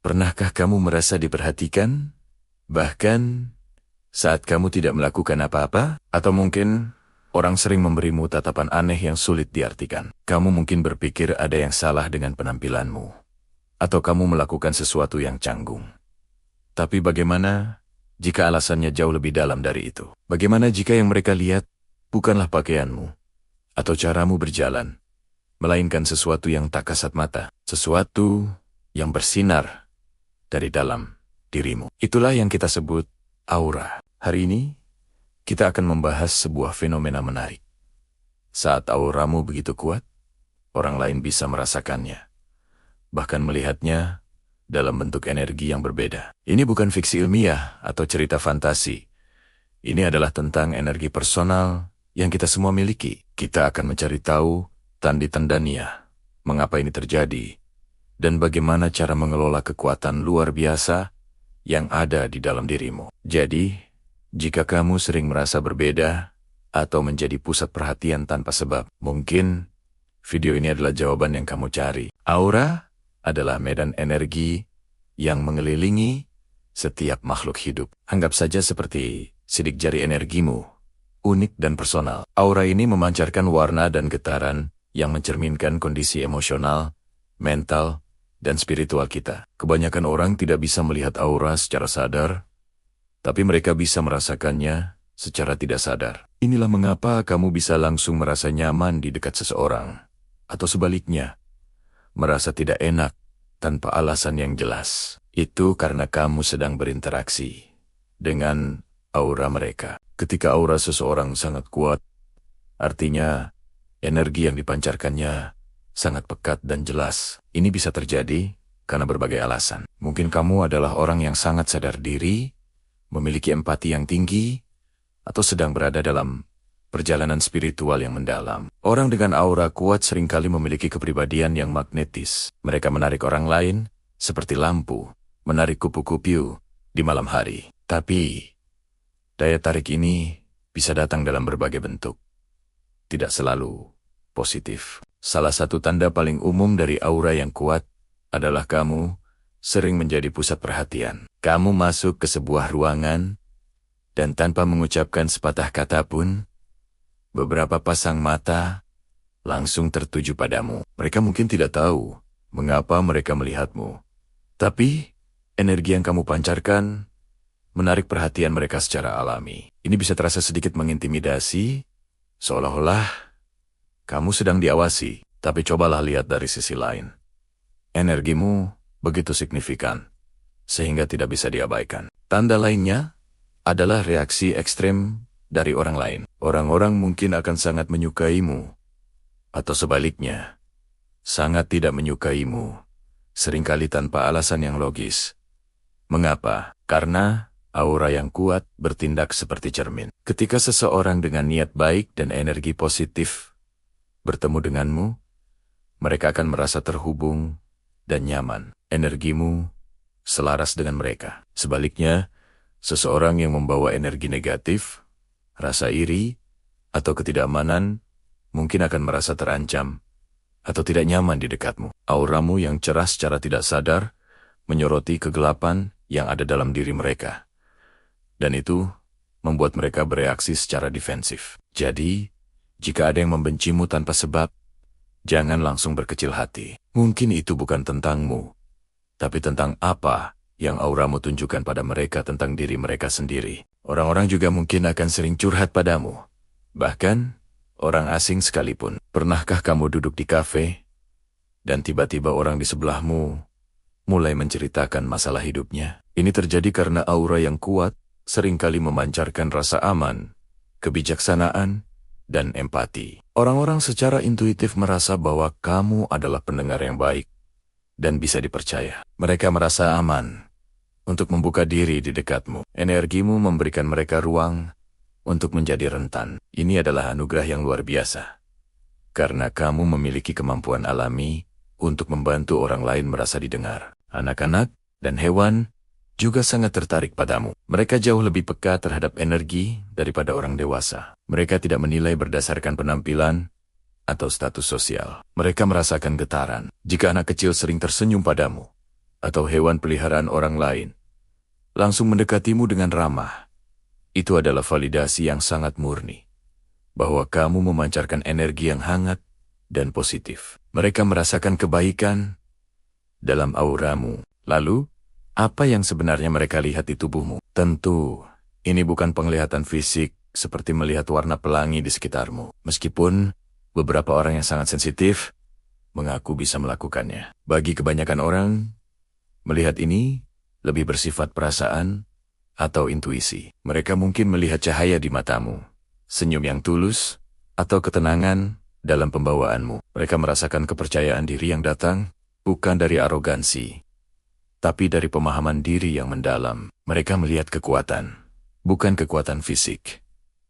Pernahkah kamu merasa diperhatikan? Bahkan saat kamu tidak melakukan apa-apa? Atau mungkin orang sering memberimu tatapan aneh yang sulit diartikan. Kamu mungkin berpikir ada yang salah dengan penampilanmu. Atau kamu melakukan sesuatu yang canggung. Tapi bagaimana jika alasannya jauh lebih dalam dari itu? Bagaimana jika yang mereka lihat bukanlah pakaianmu atau caramu berjalan, melainkan sesuatu yang tak kasat mata, sesuatu yang bersinar dari dalam dirimu. Itulah yang kita sebut aura. Hari ini, kita akan membahas sebuah fenomena menarik. Saat auramu begitu kuat, orang lain bisa merasakannya, bahkan melihatnya dalam bentuk energi yang berbeda. Ini bukan fiksi ilmiah atau cerita fantasi. Ini adalah tentang energi personal yang kita semua miliki. Kita akan mencari tahu tanda-tandanya, mengapa ini terjadi, dan bagaimana cara mengelola kekuatan luar biasa yang ada di dalam dirimu. Jadi, jika kamu sering merasa berbeda atau menjadi pusat perhatian tanpa sebab, mungkin video ini adalah jawaban yang kamu cari. Aura adalah medan energi yang mengelilingi setiap makhluk hidup. Anggap saja seperti sidik jari energimu, unik dan personal. Aura ini memancarkan warna dan getaran yang mencerminkan kondisi emosional, mental, dan spiritual kita. Kebanyakan orang tidak bisa melihat aura secara sadar, tapi mereka bisa merasakannya secara tidak sadar. Inilah mengapa kamu bisa langsung merasa nyaman di dekat seseorang, atau sebaliknya, merasa tidak enak tanpa alasan yang jelas. Itu karena kamu sedang berinteraksi dengan aura mereka. Ketika aura seseorang sangat kuat, artinya energi yang dipancarkannya sangat pekat dan jelas. Ini bisa terjadi karena berbagai alasan. Mungkin kamu adalah orang yang sangat sadar diri, memiliki empati yang tinggi, atau sedang berada dalam perjalanan spiritual yang mendalam. Orang dengan aura kuat seringkali memiliki kepribadian yang magnetis. Mereka menarik orang lain seperti lampu, menarik kupu-kupu di malam hari. Tapi, daya tarik ini bisa datang dalam berbagai bentuk. Tidak selalu positif. Salah satu tanda paling umum dari aura yang kuat adalah kamu sering menjadi pusat perhatian. Kamu masuk ke sebuah ruangan, dan tanpa mengucapkan sepatah kata pun, beberapa pasang mata langsung tertuju padamu. Mereka mungkin tidak tahu mengapa mereka melihatmu. Tapi, energi yang kamu pancarkan menarik perhatian mereka secara alami. Ini bisa terasa sedikit mengintimidasi, seolah-olah kamu sedang diawasi. Tapi cobalah lihat dari sisi lain. Energimu begitu signifikan, sehingga tidak bisa diabaikan. Tanda lainnya adalah reaksi ekstrem dari orang lain. Orang-orang mungkin akan sangat menyukaimu, atau sebaliknya, sangat tidak menyukaimu, seringkali tanpa alasan yang logis. Mengapa? Karena aura yang kuat bertindak seperti cermin. Ketika seseorang dengan niat baik dan energi positif bertemu denganmu, mereka akan merasa terhubung dan nyaman. Energimu selaras dengan mereka. Sebaliknya, seseorang yang membawa energi negatif, rasa iri, atau ketidakamanan, mungkin akan merasa terancam atau tidak nyaman di dekatmu. Auramu yang cerah secara tidak sadar menyoroti kegelapan yang ada dalam diri mereka. Dan itu membuat mereka bereaksi secara defensif. Jadi, jika ada yang membencimu tanpa sebab, jangan langsung berkecil hati. Mungkin itu bukan tentangmu, tapi tentang apa yang auramu tunjukkan pada mereka tentang diri mereka sendiri. Orang-orang juga mungkin akan sering curhat padamu. Bahkan, orang asing sekalipun. Pernahkah kamu duduk di kafe, dan tiba-tiba orang di sebelahmu mulai menceritakan masalah hidupnya? Ini terjadi karena aura yang kuat seringkali memancarkan rasa aman, kebijaksanaan, dan empati. Orang-orang secara intuitif merasa bahwa kamu adalah pendengar yang baik dan bisa dipercaya. Mereka merasa aman untuk membuka diri di dekatmu. Energimu memberikan mereka ruang untuk menjadi rentan. Ini adalah anugerah yang luar biasa, karena kamu memiliki kemampuan alami untuk membantu orang lain merasa didengar. Anak-anak dan hewan juga sangat tertarik padamu. Mereka jauh lebih peka terhadap energi daripada orang dewasa. Mereka tidak menilai berdasarkan penampilan atau status sosial. Mereka merasakan getaran. Jika anak kecil sering tersenyum padamu, atau hewan peliharaan orang lain langsung mendekatimu dengan ramah, itu adalah validasi yang sangat murni bahwa kamu memancarkan energi yang hangat dan positif. Mereka merasakan kebaikan dalam auramu. Lalu, apa yang sebenarnya mereka lihat di tubuhmu? Tentu, ini bukan penglihatan fisik seperti melihat warna pelangi di sekitarmu. Meskipun beberapa orang yang sangat sensitif mengaku bisa melakukannya. Bagi kebanyakan orang, melihat ini lebih bersifat perasaan atau intuisi. Mereka mungkin melihat cahaya di matamu, senyum yang tulus, atau ketenangan dalam pembawaanmu. Mereka merasakan kepercayaan diri yang datang bukan dari arogansi, tapi dari pemahaman diri yang mendalam. Mereka melihat kekuatan, bukan kekuatan fisik,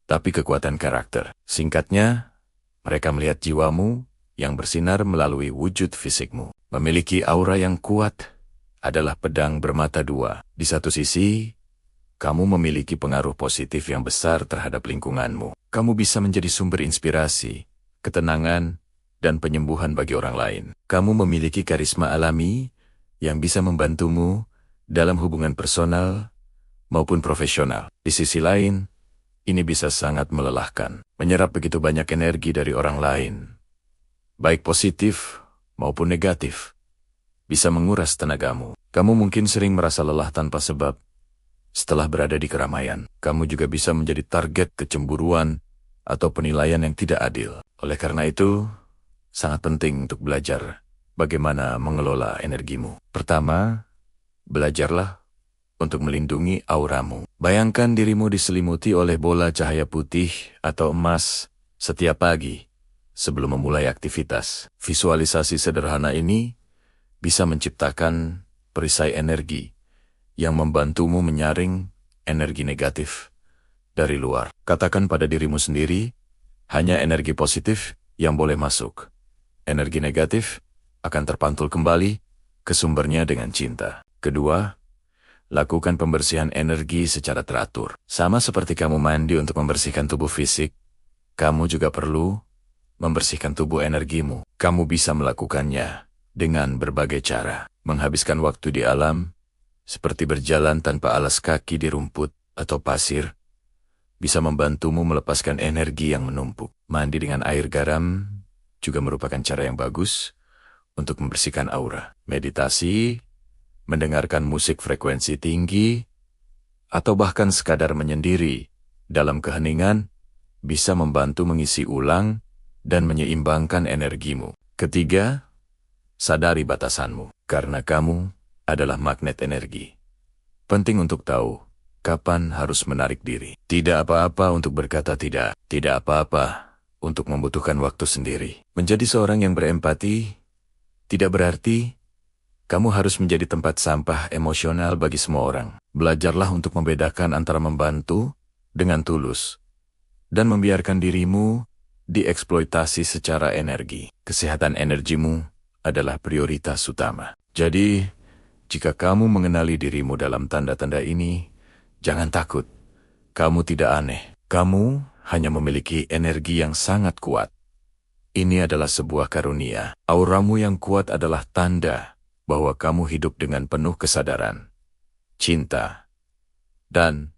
tapi kekuatan karakter. Singkatnya, mereka melihat jiwamu yang bersinar melalui wujud fisikmu. Memiliki aura yang kuat adalah pedang bermata dua. Di satu sisi, kamu memiliki pengaruh positif yang besar terhadap lingkunganmu. Kamu bisa menjadi sumber inspirasi, ketenangan, dan penyembuhan bagi orang lain. Kamu memiliki karisma alami yang bisa membantumu dalam hubungan personal maupun profesional. Di sisi lain, ini bisa sangat melelahkan, menyerap begitu banyak energi dari orang lain, baik positif maupun negatif, bisa menguras tenagamu. Kamu mungkin sering merasa lelah tanpa sebab. Setelah berada di keramaian, kamu juga bisa menjadi target kecemburuan atau penilaian yang tidak adil. Oleh karena itu, sangat penting untuk belajar bagaimana mengelola energimu. Pertama, belajarlah untuk melindungi auramu. Bayangkan dirimu diselimuti oleh bola cahaya putih atau emas setiap pagi sebelum memulai aktivitas. Visualisasi sederhana ini bisa menciptakan perisai energi yang membantumu menyaring energi negatif dari luar. Katakan pada dirimu sendiri, hanya energi positif yang boleh masuk. Energi negatif akan terpantul kembali ke sumbernya dengan cinta. Kedua, lakukan pembersihan energi secara teratur. Sama seperti kamu mandi untuk membersihkan tubuh fisik, kamu juga perlu membersihkan tubuh energimu. Kamu bisa melakukannya dengan berbagai cara. Menghabiskan waktu di alam, seperti berjalan tanpa alas kaki di rumput atau pasir, bisa membantumu melepaskan energi yang menumpuk. Mandi dengan air garam juga merupakan cara yang bagus untuk membersihkan aura. Meditasi, mendengarkan musik frekuensi tinggi, atau bahkan sekadar menyendiri dalam keheningan bisa membantu mengisi ulang dan menyeimbangkan energimu. Ketiga, sadari batasanmu, karena kamu adalah magnet energi. Penting untuk tahu kapan harus menarik diri. Tidak apa-apa untuk berkata tidak. Tidak apa-apa untuk membutuhkan waktu sendiri. Menjadi seorang yang berempati tidak berarti kamu harus menjadi tempat sampah emosional bagi semua orang. Belajarlah untuk membedakan antara membantu dengan tulus dan membiarkan dirimu dieksploitasi secara energi. Kesehatan energimu adalah prioritas utama. Jadi, jika kamu mengenali dirimu dalam tanda-tanda ini, jangan takut. Kamu tidak aneh. Kamu hanya memiliki energi yang sangat kuat. Ini adalah sebuah karunia. Auramu yang kuat adalah tanda bahwa kamu hidup dengan penuh kesadaran, cinta, dan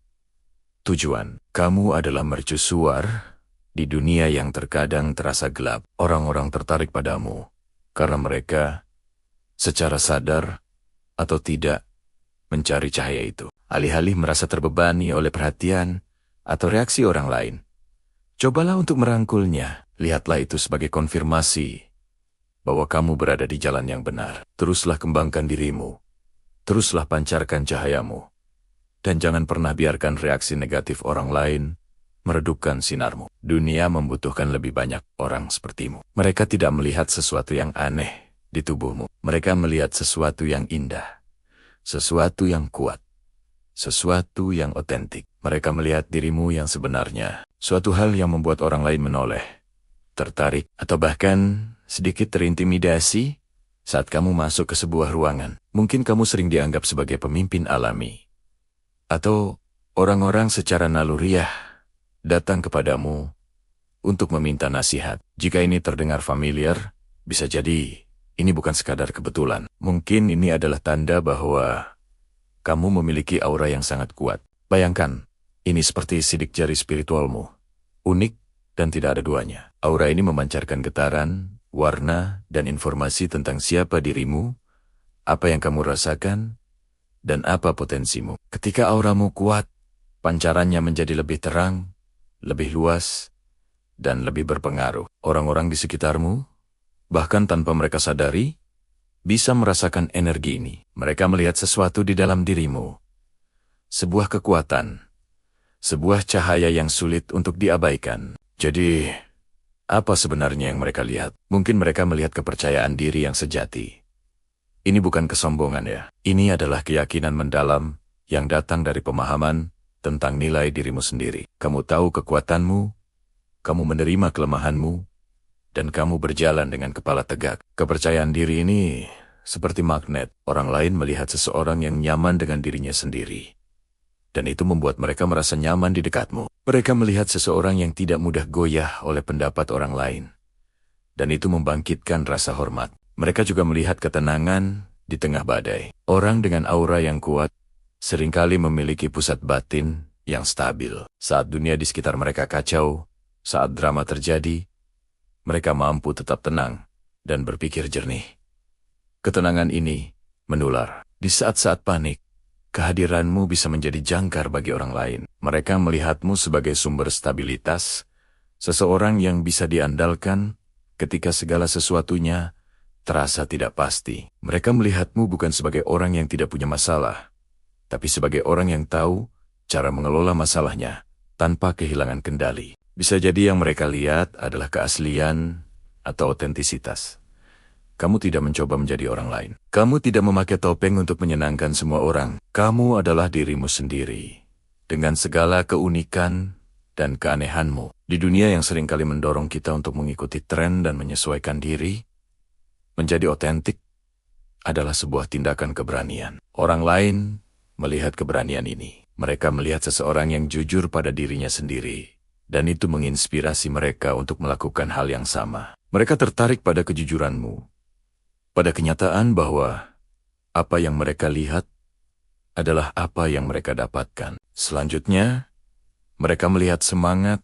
tujuan. Kamu adalah mercusuar di dunia yang terkadang terasa gelap. Orang-orang tertarik padamu karena mereka secara sadar atau tidak mencari cahaya itu. Alih-alih merasa terbebani oleh perhatian atau reaksi orang lain, cobalah untuk merangkulnya. Lihatlah itu sebagai konfirmasi bahwa kamu berada di jalan yang benar. Teruslah kembangkan dirimu. Teruslah pancarkan cahayamu. Dan jangan pernah biarkan reaksi negatif orang lain meredupkan sinarmu. Dunia membutuhkan lebih banyak orang sepertimu. Mereka tidak melihat sesuatu yang aneh di tubuhmu. Mereka melihat sesuatu yang indah, sesuatu yang kuat, sesuatu yang otentik. Mereka melihat dirimu yang sebenarnya, suatu hal yang membuat orang lain menoleh, tertarik, atau bahkan sedikit terintimidasi saat kamu masuk ke sebuah ruangan. Mungkin kamu sering dianggap sebagai pemimpin alami, atau orang-orang secara naluriah datang kepadamu untuk meminta nasihat. Jika ini terdengar familiar, bisa jadi Ini bukan sekadar kebetulan. Mungkin ini adalah tanda bahwa kamu memiliki aura yang sangat kuat. Bayangkan, ini seperti sidik jari spiritualmu. Unik dan tidak ada duanya. Aura ini memancarkan getaran, warna, dan informasi tentang siapa dirimu, apa yang kamu rasakan, dan apa potensimu. Ketika auramu kuat, pancarannya menjadi lebih terang, lebih luas, dan lebih berpengaruh. Orang-orang di sekitarmu, bahkan tanpa mereka sadari, bisa merasakan energi ini. Mereka melihat sesuatu di dalam dirimu. Sebuah kekuatan. Sebuah cahaya yang sulit untuk diabaikan. Jadi, apa sebenarnya yang mereka lihat? Mungkin mereka melihat kepercayaan diri yang sejati. Ini bukan kesombongan ya. Ini adalah keyakinan mendalam yang datang dari pemahaman tentang nilai dirimu sendiri. Kamu tahu kekuatanmu, kamu menerima kelemahanmu, dan kamu berjalan dengan kepala tegak. Kepercayaan diri ini seperti magnet. Orang lain melihat seseorang yang nyaman dengan dirinya sendiri. Dan itu membuat mereka merasa nyaman di dekatmu. Mereka melihat seseorang yang tidak mudah goyah oleh pendapat orang lain. Dan itu membangkitkan rasa hormat. Mereka juga melihat ketenangan di tengah badai. Orang dengan aura yang kuat seringkali memiliki pusat batin yang stabil. Saat dunia di sekitar mereka kacau, saat drama terjadi, mereka mampu tetap tenang dan berpikir jernih. Ketenangan ini menular. Di saat-saat panik, kehadiranmu bisa menjadi jangkar bagi orang lain. Mereka melihatmu sebagai sumber stabilitas, seseorang yang bisa diandalkan ketika segala sesuatunya terasa tidak pasti. Mereka melihatmu bukan sebagai orang yang tidak punya masalah, tapi sebagai orang yang tahu cara mengelola masalahnya tanpa kehilangan kendali. Bisa jadi yang mereka lihat adalah keaslian atau otentisitas. Kamu tidak mencoba menjadi orang lain. Kamu tidak memakai topeng untuk menyenangkan semua orang. Kamu adalah dirimu sendiri, dengan segala keunikan dan keanehanmu. Di dunia yang seringkali mendorong kita untuk mengikuti tren dan menyesuaikan diri, menjadi otentik adalah sebuah tindakan keberanian. Orang lain melihat keberanian ini. Mereka melihat seseorang yang jujur pada dirinya sendiri, dan itu menginspirasi mereka untuk melakukan hal yang sama. Mereka tertarik pada kejujuranmu, pada kenyataan bahwa apa yang mereka lihat adalah apa yang mereka dapatkan. Selanjutnya, mereka melihat semangat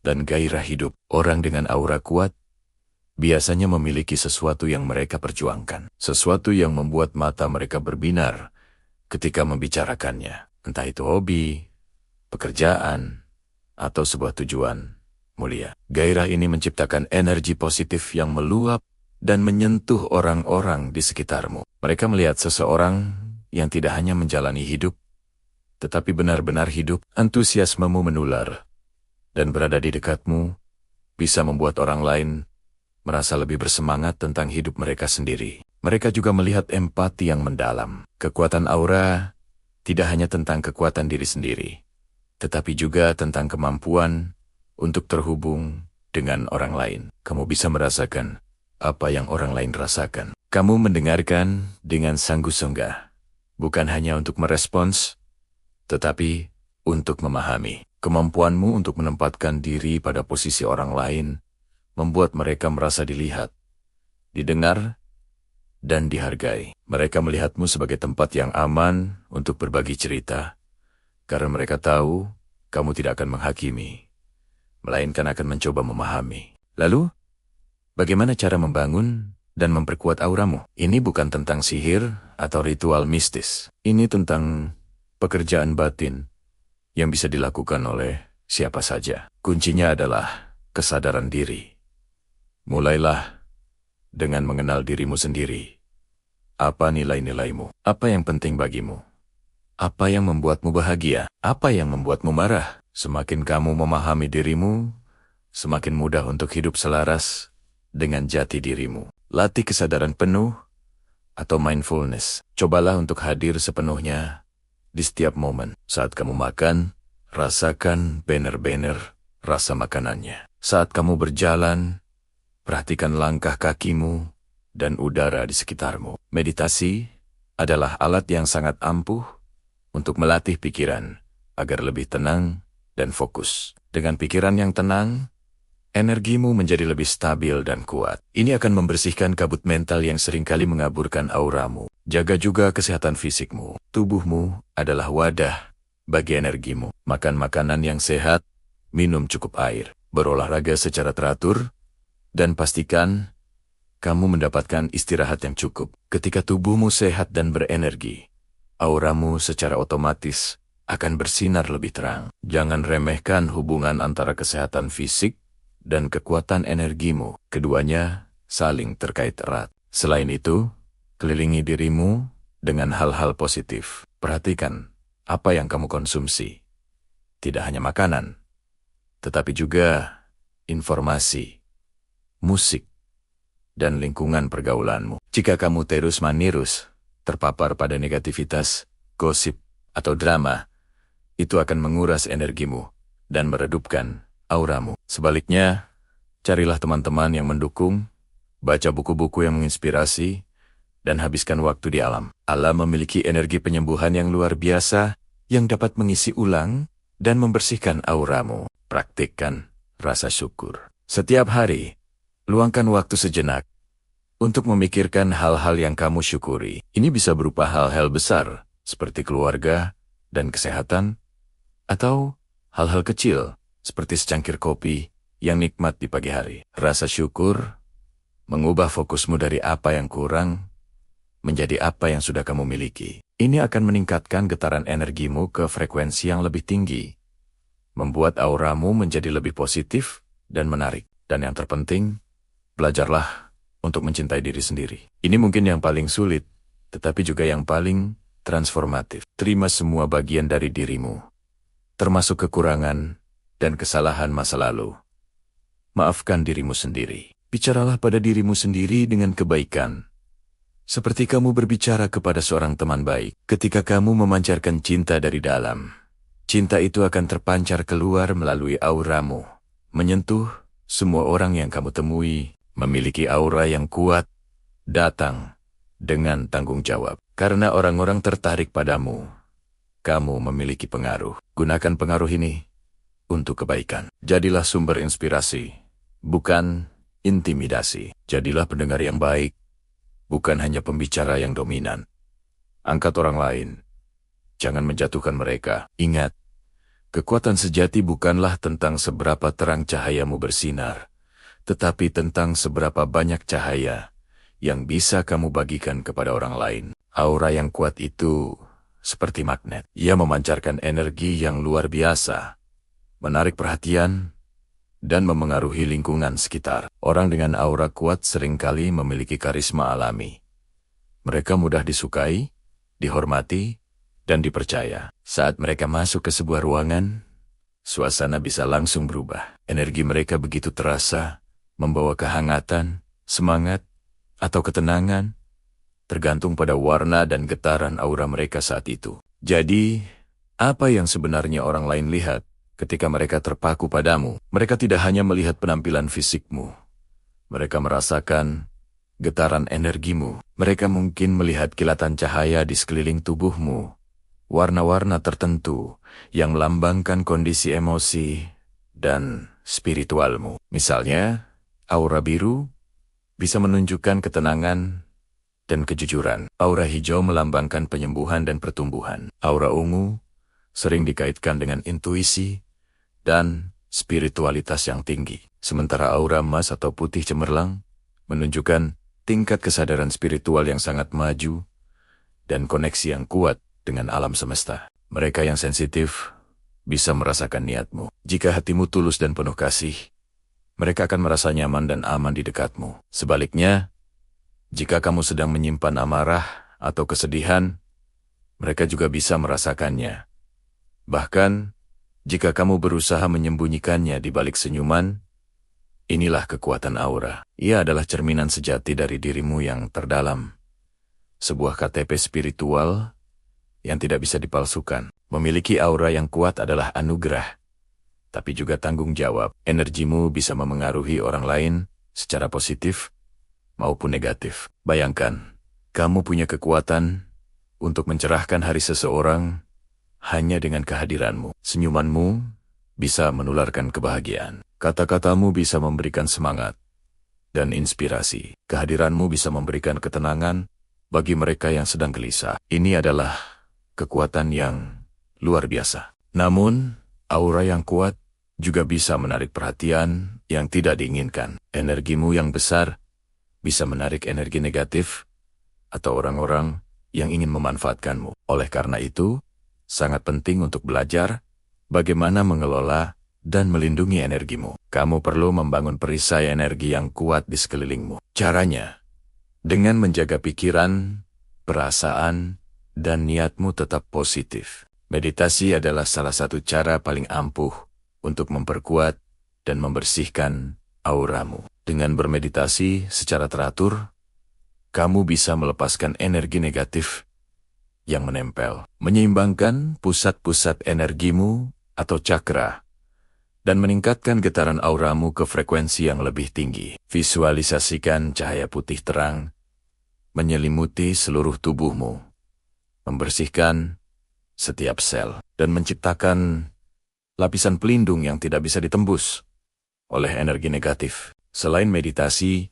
dan gairah hidup. Orang dengan aura kuat biasanya memiliki sesuatu yang mereka perjuangkan. Sesuatu yang membuat mata mereka berbinar ketika membicarakannya. Entah itu hobi, pekerjaan, atau sebuah tujuan mulia. Gairah ini menciptakan energi positif yang meluap dan menyentuh orang-orang di sekitarmu. Mereka melihat seseorang yang tidak hanya menjalani hidup, tetapi benar-benar hidup. Antusiasmemu menular, dan berada di dekatmu bisa membuat orang lain merasa lebih bersemangat tentang hidup mereka sendiri. Mereka juga melihat empati yang mendalam. Kekuatan aura tidak hanya tentang kekuatan diri sendiri, tetapi juga tentang kemampuan untuk terhubung dengan orang lain. Kamu bisa merasakan apa yang orang lain rasakan. Kamu mendengarkan dengan sanggup-sanggah, bukan hanya untuk merespons, tetapi untuk memahami. Kemampuanmu untuk menempatkan diri pada posisi orang lain membuat mereka merasa dilihat, didengar, dan dihargai. Mereka melihatmu sebagai tempat yang aman untuk berbagi cerita, karena mereka tahu kamu tidak akan menghakimi, melainkan akan mencoba memahami. Lalu, bagaimana cara membangun dan memperkuat auramu? Ini bukan tentang sihir atau ritual mistis. Ini tentang pekerjaan batin yang bisa dilakukan oleh siapa saja. Kuncinya adalah kesadaran diri. Mulailah dengan mengenal dirimu sendiri. Apa nilai-nilaimu? Apa yang penting bagimu? Apa yang membuatmu bahagia? Apa yang membuatmu marah? Semakin kamu memahami dirimu, semakin mudah untuk hidup selaras dengan jati dirimu. Latih kesadaran penuh atau mindfulness. Cobalah untuk hadir sepenuhnya di setiap momen. Saat kamu makan, rasakan banner-banner rasa makanannya. Saat kamu berjalan, perhatikan langkah kakimu dan udara di sekitarmu. Meditasi adalah alat yang sangat ampuh untuk melatih pikiran agar lebih tenang dan fokus. Dengan pikiran yang tenang, Energimu menjadi lebih stabil dan kuat. Ini akan membersihkan kabut mental yang seringkali mengaburkan auramu. Jaga juga kesehatan fisikmu. Tubuhmu adalah wadah bagi energimu. Makan makanan yang sehat, minum cukup air, berolahraga secara teratur, dan pastikan kamu mendapatkan istirahat yang cukup. Ketika tubuhmu sehat dan berenergi, auramu secara otomatis akan bersinar lebih terang. Jangan remehkan hubungan antara kesehatan fisik dan kekuatan energimu. Keduanya saling terkait erat. Selain itu, kelilingi dirimu dengan hal-hal positif. Perhatikan apa yang kamu konsumsi. Tidak hanya makanan, tetapi juga informasi, musik, dan lingkungan pergaulanmu. Jika kamu terus-menerus terpapar pada negativitas, gosip, atau drama, itu akan menguras energimu dan meredupkan auramu. Sebaliknya, carilah teman-teman yang mendukung, baca buku-buku yang menginspirasi, dan habiskan waktu di alam. Alam memiliki energi penyembuhan yang luar biasa yang dapat mengisi ulang dan membersihkan auramu. Praktikkan rasa syukur. Setiap hari, luangkan waktu sejenak untuk memikirkan hal-hal yang kamu syukuri. Ini bisa berupa hal-hal besar, seperti keluarga dan kesehatan, atau hal-hal kecil, seperti secangkir kopi yang nikmat di pagi hari. Rasa syukur mengubah fokusmu dari apa yang kurang menjadi apa yang sudah kamu miliki. Ini akan meningkatkan getaran energimu ke frekuensi yang lebih tinggi, membuat auramu menjadi lebih positif dan menarik. Dan yang terpenting, belajarlah untuk mencintai diri sendiri. Ini mungkin yang paling sulit, tetapi juga yang paling transformatif. Terima semua bagian dari dirimu, termasuk kekurangan dan kesalahan masa lalu. Maafkan dirimu sendiri. Bicaralah pada dirimu sendiri dengan kebaikan. Seperti kamu berbicara kepada seorang teman baik. Ketika kamu memancarkan cinta dari dalam, cinta itu akan terpancar keluar melalui auramu, menyentuh semua orang yang kamu temui. Memiliki aura yang kuat, datang dengan tanggung jawab. Karena orang-orang tertarik padamu, kamu memiliki pengaruh. Gunakan pengaruh ini untuk kebaikan. Jadilah sumber inspirasi, bukan intimidasi. Jadilah pendengar yang baik, bukan hanya pembicara yang dominan. Angkat orang lain, jangan menjatuhkan mereka. Ingat, kekuatan sejati bukanlah tentang seberapa terang cahayamu bersinar, tetapi tentang seberapa banyak cahaya yang bisa kamu bagikan kepada orang lain. Aura yang kuat itu seperti magnet. Ia memancarkan energi yang luar biasa, menarik perhatian, dan memengaruhi lingkungan sekitar. Orang dengan aura kuat seringkali memiliki karisma alami. Mereka mudah disukai, dihormati, dan dipercaya. Saat mereka masuk ke sebuah ruangan, suasana bisa langsung berubah. Energi mereka begitu terasa, membawa kehangatan, semangat, atau ketenangan, tergantung pada warna dan getaran aura mereka saat itu. Jadi, apa yang sebenarnya orang lain lihat ketika mereka terpaku padamu? Mereka tidak hanya melihat penampilan fisikmu. Mereka merasakan getaran energimu. Mereka mungkin melihat kilatan cahaya di sekeliling tubuhmu, warna-warna tertentu yang melambangkan kondisi emosi dan spiritualmu. Misalnya, aura biru bisa menunjukkan ketenangan dan kejujuran. Aura hijau melambangkan penyembuhan dan pertumbuhan. Aura ungu sering dikaitkan dengan intuisi dan spiritualitas yang tinggi. Sementara aura emas atau putih cemerlang menunjukkan tingkat kesadaran spiritual yang sangat maju dan koneksi yang kuat dengan alam semesta. Mereka yang sensitif bisa merasakan niatmu. Jika hatimu tulus dan penuh kasih, mereka akan merasa nyaman dan aman di dekatmu. Sebaliknya, jika kamu sedang menyimpan amarah atau kesedihan, mereka juga bisa merasakannya. Bahkan, jika kamu berusaha menyembunyikannya di balik senyuman, inilah kekuatan aura. Ia adalah cerminan sejati dari dirimu yang terdalam. Sebuah KTP spiritual yang tidak bisa dipalsukan. Memiliki aura yang kuat adalah anugerah, tapi juga tanggung jawab. Energimu bisa memengaruhi orang lain secara positif maupun negatif. Bayangkan, kamu punya kekuatan untuk mencerahkan hari seseorang hanya dengan kehadiranmu. Senyumanmu bisa menularkan kebahagiaan. Kata-katamu bisa memberikan semangat dan inspirasi. Kehadiranmu bisa memberikan ketenangan bagi mereka yang sedang gelisah. Ini adalah kekuatan yang luar biasa. Namun, aura yang kuat juga bisa menarik perhatian yang tidak diinginkan. Energimu yang besar bisa menarik energi negatif atau orang-orang yang ingin memanfaatkanmu. Oleh karena itu, sangat penting untuk belajar bagaimana mengelola dan melindungi energimu. Kamu perlu membangun perisai energi yang kuat di sekelilingmu. Caranya, dengan menjaga pikiran, perasaan, dan niatmu tetap positif. Meditasi adalah salah satu cara paling ampuh untuk memperkuat dan membersihkan auramu. Dengan bermeditasi secara teratur, kamu bisa melepaskan energi negatif yang menempel, menyeimbangkan pusat-pusat energimu atau cakra, dan meningkatkan getaran auramu ke frekuensi yang lebih tinggi. Visualisasikan cahaya putih terang menyelimuti seluruh tubuhmu, membersihkan setiap sel, dan menciptakan lapisan pelindung yang tidak bisa ditembus oleh energi negatif. Selain meditasi,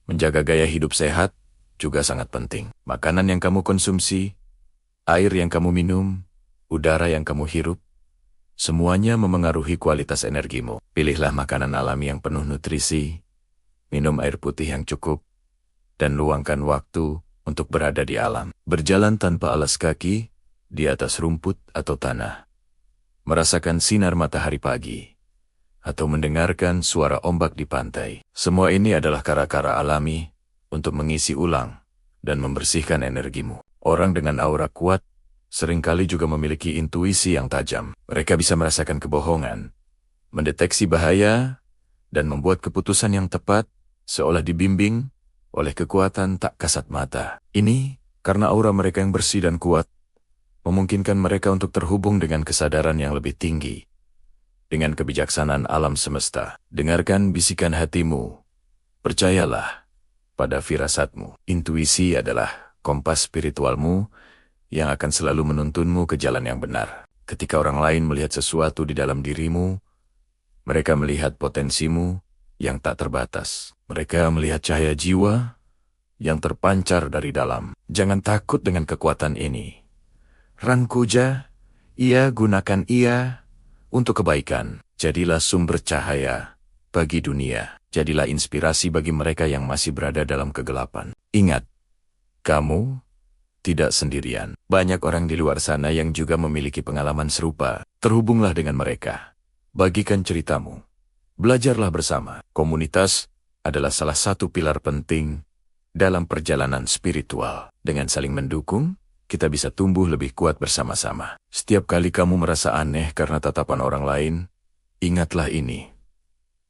menjaga gaya hidup sehat juga sangat penting. Makanan yang kamu konsumsi, air yang kamu minum, udara yang kamu hirup, semuanya memengaruhi kualitas energimu. Pilihlah makanan alami yang penuh nutrisi, minum air putih yang cukup, dan luangkan waktu untuk berada di alam. Berjalan tanpa alas kaki, di atas rumput atau tanah. Merasakan sinar matahari pagi, atau mendengarkan suara ombak di pantai. Semua ini adalah cara-cara alami untuk mengisi ulang dan membersihkan energimu. Orang dengan aura kuat seringkali juga memiliki intuisi yang tajam. Mereka bisa merasakan kebohongan, mendeteksi bahaya, dan membuat keputusan yang tepat seolah dibimbing oleh kekuatan tak kasat mata. Ini karena aura mereka yang bersih dan kuat memungkinkan mereka untuk terhubung dengan kesadaran yang lebih tinggi, dengan kebijaksanaan alam semesta. Dengarkan bisikan hatimu. Percayalah pada firasatmu. Intuisi adalah kompas spiritualmu yang akan selalu menuntunmu ke jalan yang benar. Ketika orang lain melihat sesuatu di dalam dirimu, mereka melihat potensimu yang tak terbatas. Mereka melihat cahaya jiwa yang terpancar dari dalam. Jangan takut dengan kekuatan ini. Rangkuja, gunakan ia untuk kebaikan. Jadilah sumber cahaya bagi dunia. Jadilah inspirasi bagi mereka yang masih berada dalam kegelapan. Ingat, kamu tidak sendirian. Banyak orang di luar sana yang juga memiliki pengalaman serupa. Terhubunglah dengan mereka. Bagikan ceritamu. Belajarlah bersama. Komunitas adalah salah satu pilar penting dalam perjalanan spiritual. Dengan saling mendukung, kita bisa tumbuh lebih kuat bersama-sama. Setiap kali kamu merasa aneh karena tatapan orang lain, ingatlah ini.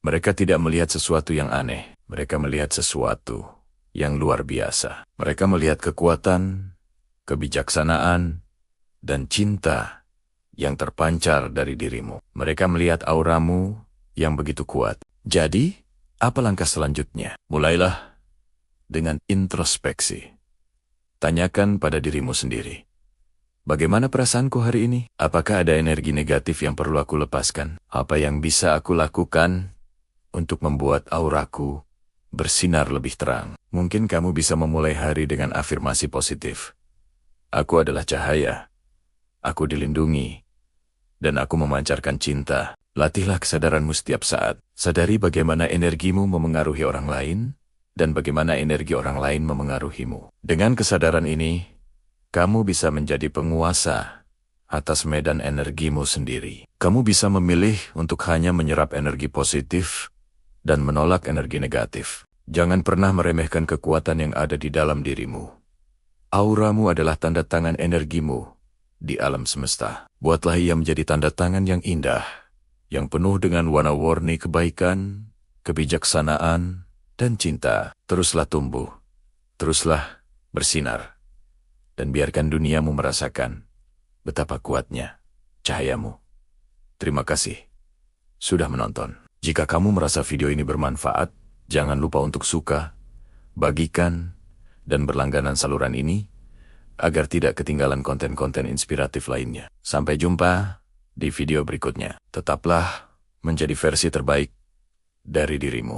Mereka tidak melihat sesuatu yang aneh. Mereka melihat sesuatu yang luar biasa. Mereka melihat kekuatan, kebijaksanaan, dan cinta yang terpancar dari dirimu. Mereka melihat auramu yang begitu kuat. Jadi, apa langkah selanjutnya? Mulailah dengan introspeksi. Tanyakan pada dirimu sendiri. Bagaimana perasaanku hari ini? Apakah ada energi negatif yang perlu aku lepaskan? Apa yang bisa aku lakukan untuk membuat auraku bersinar lebih terang? Mungkin kamu bisa memulai hari dengan afirmasi positif. Aku adalah cahaya. Aku dilindungi. Dan aku memancarkan cinta. Latihlah kesadaranmu setiap saat. Sadari bagaimana energimu memengaruhi orang lain, dan bagaimana energi orang lain memengaruhimu. Dengan kesadaran ini, kamu bisa menjadi penguasa atas medan energimu sendiri. Kamu bisa memilih untuk hanya menyerap energi positif dan menolak energi negatif. Jangan pernah meremehkan kekuatan yang ada di dalam dirimu. Auramu adalah tanda tangan energimu di alam semesta. Buatlah ia menjadi tanda tangan yang indah, yang penuh dengan warna-warni kebaikan, kebijaksanaan, dan cinta. Teruslah tumbuh, teruslah bersinar, dan biarkan duniamu merasakan betapa kuatnya cahayamu. Terima kasih sudah menonton. Jika kamu merasa video ini bermanfaat, jangan lupa untuk suka, bagikan, dan berlangganan saluran ini, agar tidak ketinggalan konten-konten inspiratif lainnya. Sampai jumpa di video berikutnya. Tetaplah menjadi versi terbaik dari dirimu.